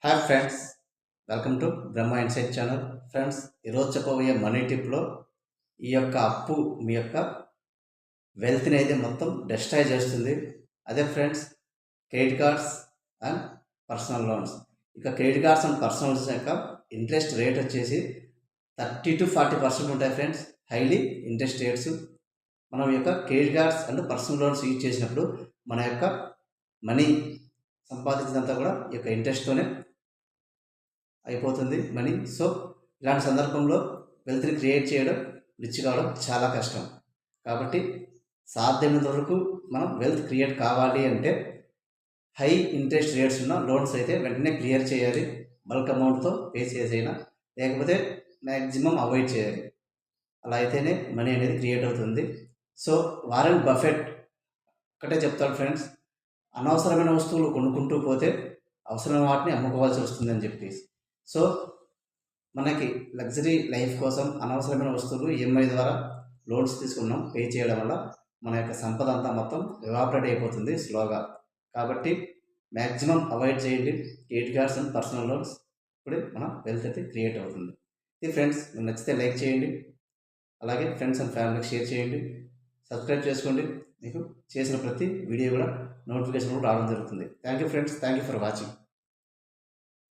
Hi friends, welcome to Brahma insight channel. Friends, ఈరోజు చెప్పబోయే money టిప్లో ఈ యొక్క అప్పు మీ యొక్క వెల్త్ని అయితే మొత్తం డిస్ట్రాయ్ చేస్తుంది. అదే friends, credit cards and personal loans. ఇక credit cards and personal loans యొక్క ఇంట్రెస్ట్ రేట్ వచ్చేసి 30 to 40% ఉంటాయి ఫ్రెండ్స్. Highly interest rates. మనం యొక్క credit cards and personal loans use చేసినప్పుడు మన యొక్క మనీ సంపాదించినంతా కూడా ఈ యొక్క ఇంట్రెస్ట్తోనే అయిపోతుంది మనీ. సో ఇలాంటి సందర్భంలో వెల్త్ని క్రియేట్ చేయడం, రిచ్ కావడం చాలా కష్టం. కాబట్టి సాధ్యమైనంత వరకు మనం వెల్త్ క్రియేట్ కావాలి అంటే హై ఇంట్రెస్ట్ రేట్స్ ఉన్న లోన్స్ అయితే వెంటనే క్లియర్ చేయాలి. బల్క్ అమౌంట్తో పే చేసైనా, లేకపోతే మ్యాక్సిమం అవాయిడ్ చేయాలి. అలా అయితేనే మనీ అనేది క్రియేట్ అవుతుంది. సో వారెన్ బఫెట్ ఒకటే చెప్తాడు ఫ్రెండ్స్, అనవసరమైన వస్తువులు కొనుక్కుంటూ పోతే అవసరమైన వాటిని అమ్ముకోవాల్సి వస్తుందని చెప్పేసి. సో మనకి లగ్జరీ లైఫ్ కోసం అనవసరమైన వస్తువులు ఈఎంఐ ద్వారా లోన్స్ తీసుకున్నాం, పే చేయడం వల్ల మన యొక్క సంపద అంతా మొత్తం ఎవాపరేట్ అయిపోతుంది స్లోగా. కాబట్టి మ్యాక్సిమం అవాయిడ్ చేయండి credit cards and personal loans. ఇప్పుడే మన వెల్త్ అయితే క్రియేట్ అవుతుంది. ఇది ఫ్రెండ్స్, మీకు నచ్చితే లైక్ చేయండి, అలాగే ఫ్రెండ్స్ అండ్ ఫ్యామిలీకి షేర్ చేయండి, సబ్స్క్రైబ్ చేసుకోండి. మీకు చేసిన ప్రతి వీడియో కూడా నోటిఫికేషన్ కూడా రావడం జరుగుతుంది. Thank you friends, thank you for watching.